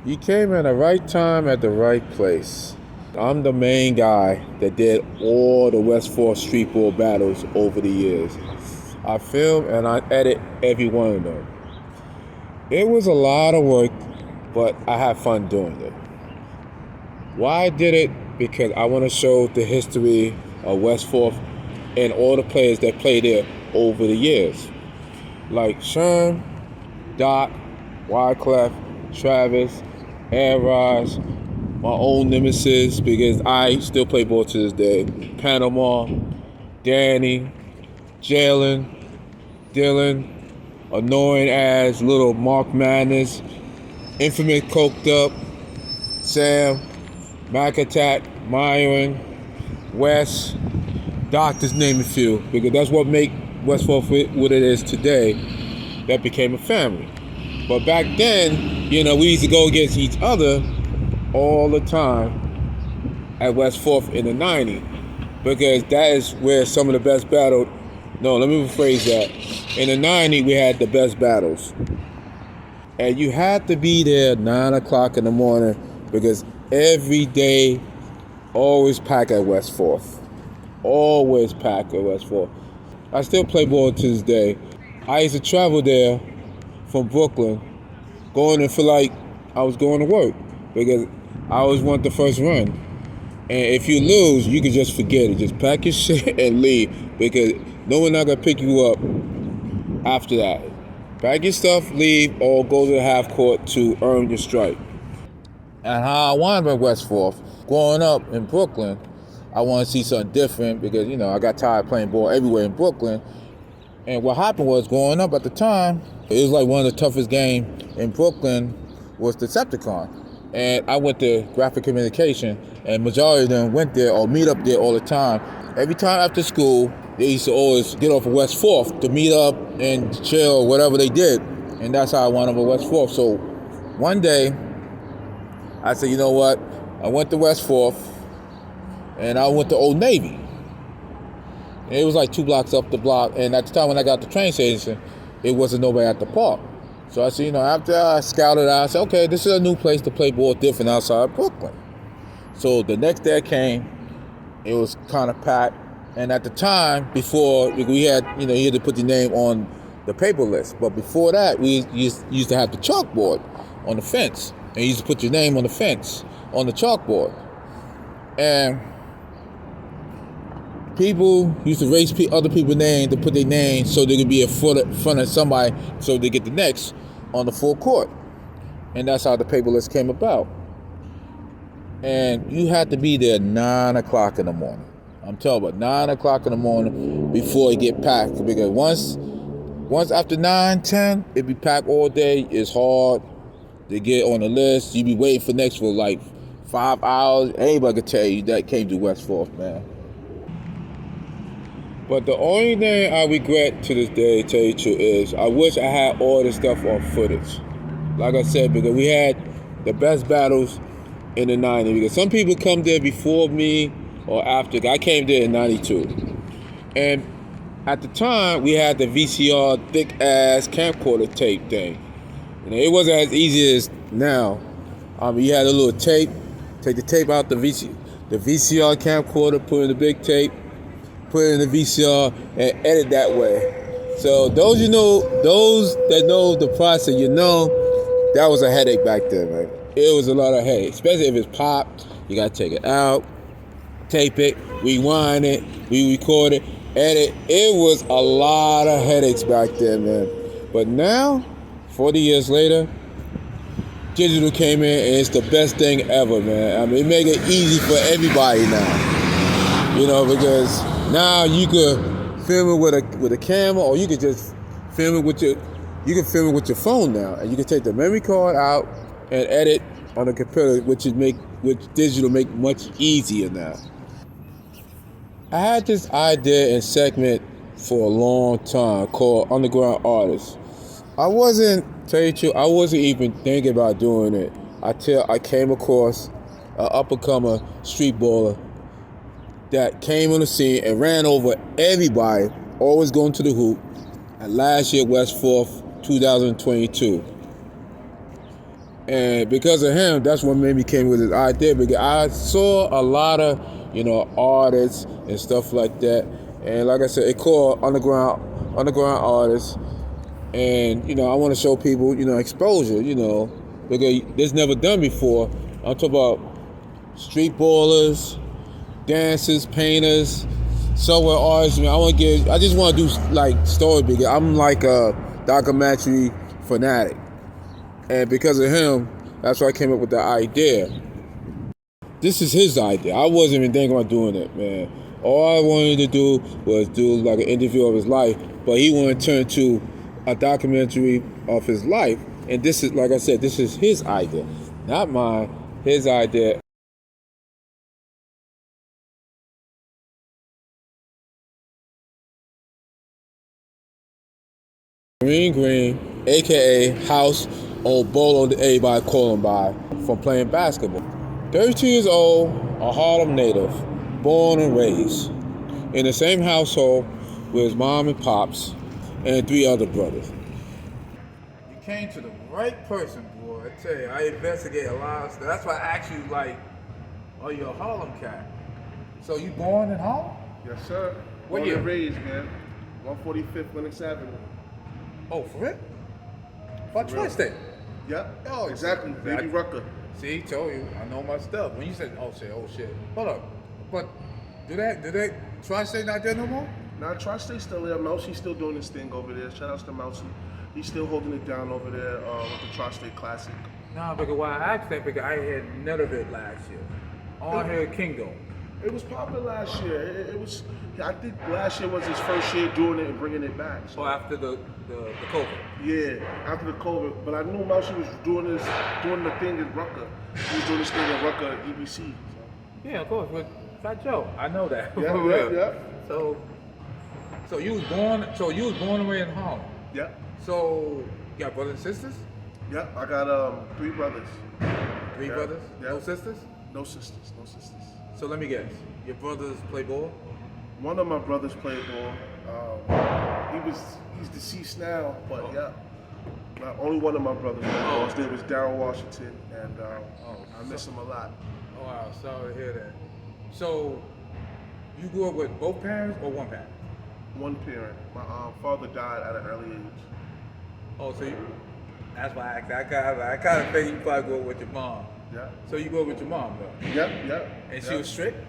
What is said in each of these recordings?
You came at the right time at the right place. I'm the main guy that did all the West 4th Streetball battles over the years. I film and I edit every one of them. It was a lot of work, but I had fun doing it. Why I did it? Because I want to show the history of West 4th and all the players that played there over the years. Like Sherm, Doc, Wyclef, Travis, Raj, my own nemesis, because I still play ball to this day. Panama, Danny, Jalen, Dylan, annoying ass little Mark Madness, infamous coked up, Sam, Mac Attack, Myron, Wes, Doc, just name a few, because that's what make West 4th what it is today. That became a family. But back then, we used to go against each other all the time at West 4th in the 90s, because that is where some of the best battles. No, let me rephrase that. In the 90s, we had the best battles. And you had to be there 9 o'clock in the morning, because every day, always pack at West 4th. Always pack at West 4th. I still play ball to this day. I used to travel there from Brooklyn, going and feel like I was going to work, because I always want the first run. And if you lose, you can just forget it. Just pack your shit and leave, because no one's not going to pick you up after that. Pack your stuff, leave, or go to the half court to earn your stripe. And how I wound up at West 4th, growing up in Brooklyn, I want to see something different, because, I got tired of playing ball everywhere in Brooklyn. And what happened was, growing up at the time, it was like one of the toughest games in Brooklyn was Decepticon. And I went to graphic communication, and majority of them went there or meet up there all the time. Every time after school, they used to always get off of West 4th to meet up and chill, whatever they did. And that's how I wound up at West 4th. So one day, I said, you know what? I went to West 4th, and I went to Old Navy. And it was like 2 blocks up the block. And at the time when I got to the train station, it wasn't nobody at the park. So I said, after I scouted out, I said, okay, this is a new place to play ball different outside Brooklyn. So the next day I came, it was kind of packed. And at the time, before we had, you had to put your name on the paper list. But before that, we used to have the chalkboard on the fence. And you used to put your name on the fence, on the chalkboard. And people used to race other people's names to put their name so they could be in front of somebody so they get the next on the full court. And that's how the paper list came about. And you had to be there 9 o'clock in the morning. I'm talking about 9 o'clock in the morning before it get packed. Because once after 9, 10, it be packed all day. It's hard to get on the list. You be waiting for next for like 5 hours. Anybody could tell you that came to West 4th, man. But the only thing I regret to this day, tell you the truth, is I wish I had all this stuff on footage. Like I said, because we had the best battles in the 90s. Because some people come there before me or after. I came there in 92. And at the time, we had the VCR thick-ass camcorder tape thing. It wasn't as easy as now. You had a little tape, take the tape out the VCR camcorder, put in the big tape, put it in the VCR, and edit that way. So those that know the process, that was a headache back then, man. It was a lot of headache, especially if it's popped. You gotta take it out, tape it, rewind it, re-record it, edit. It was a lot of headaches back then, man. But now, 40 years later, digital came in, and it's the best thing ever, man. It make it easy for everybody now, because now you could film it with a camera, or you could just film it with your phone now, and you can take the memory card out and edit on the computer, which digital make much easier now. I had this idea and segment for a long time called Underground Artists. I wasn't even thinking about doing it until I came across an up-and-comer street baller that came on the scene and ran over everybody, always going to the hoop, at last year West 4th, 2022. And because of him, that's what made me came with his idea. Because I saw a lot of, artists and stuff like that. And like I said, it called underground artists. And, I want to show people, exposure, because it's never done before. I'm talking about street ballers, dancers, painters, subway artists. I just want to do like stories because I'm like a documentary fanatic. And because of him, that's why I came up with the idea. This is his idea. I wasn't even thinking about doing it, man. All I wanted to do was do like an interview of his life, but he wanted to turn to a documentary of his life. And this is, like I said, this is his idea, not mine, his idea. Green, aka House or Bolo, that everybody call him by, from playing basketball. 32 years old, a Harlem native, born and raised in the same household with his mom and pops and 3 other brothers. You came to the right person, boy. I tell you, I investigate a lot of stuff. That's why I asked you, like, are you a Harlem cat? So you born in Harlem? Yes, sir. What Born year? and raised, man. 145th Lenox Avenue. Oh, for real? What Tri-State? Yep. Oh, exactly. Baby Rucker. See, told you, I know my stuff. When you said, oh shit. Hold up. But do they Tri-State not there no more? Nah, Tri-State's still there. Mousie's still doing his thing over there. Shout outs to Mousie. He's still holding it down over there with the Tri-State Classic. Nah, because why I asked that, because I had none of it last year. All I heard Kingo. It was popular last year. It was. I think last year was his first year doing it and bringing it back. So after the COVID. Yeah, after the COVID. But I knew Mousie was doing the thing at Rucker. He was doing this thing at Rucker at EBC. So. Yeah, of course. But Fat Joe, I know that. Yeah. So you was born away in Harlem. Yeah. So you got brothers and sisters? Yeah, I got 3 brothers. 3 brothers? Yeah. No sisters? No sisters. So let me guess. Your brothers play ball? One of my brothers played ball. He's deceased now, but yeah. Only one of my brothers played ball. His name was Darryl Washington, and I miss him a lot. Oh wow, sorry to hear that. So you grew up with both parents or one parent? One parent. My father died at an early age. Oh, so that's why I asked. I kind of figured you probably grew up with your mom. Yeah. So you grew up with your mom, though? Yep. And she was strict?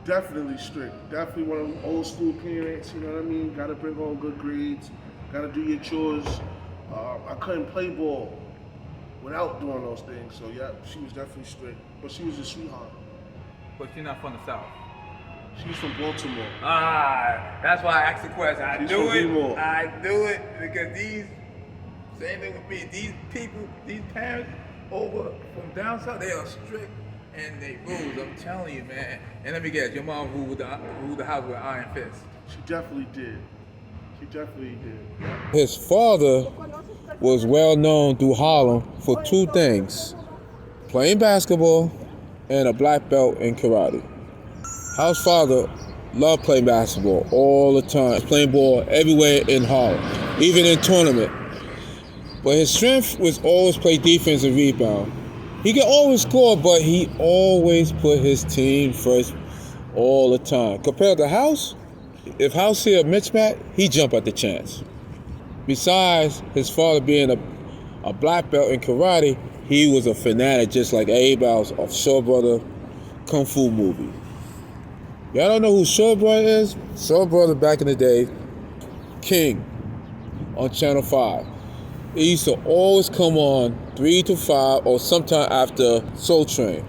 Definitely strict. Definitely one of them old school parents, you know what I mean? Gotta bring home good grades, gotta do your chores. I couldn't play ball without doing those things, so yeah, she was definitely strict. But she was a sweetheart. But she's not from the South? She's from Baltimore. That's why I asked the question. I She's knew from Baltimore. I knew it, because same thing with me, these people, these parents over from down south, they are strict and they rules, I'm telling you, man. And let me guess, your mom ruled the house with iron fist. She definitely did. His father was well known through Harlem for 2 things: playing basketball and a black belt in karate. House's father loved playing basketball all the time, playing ball everywhere in Harlem, even in tournament. But his strength was always play defense and rebound. He could always score, but he always put his team first all the time. Compared to House, if House see a mismatch, he jump at the chance. Besides his father being a black belt in karate, he was a fanatic just like everybody else of Shaw Brother Kung Fu movie. Y'all don't know who Shaw Brother is? Shaw Brother back in the day, King on Channel 5. It used to always come on 3 to 5 or sometime after Soul Train.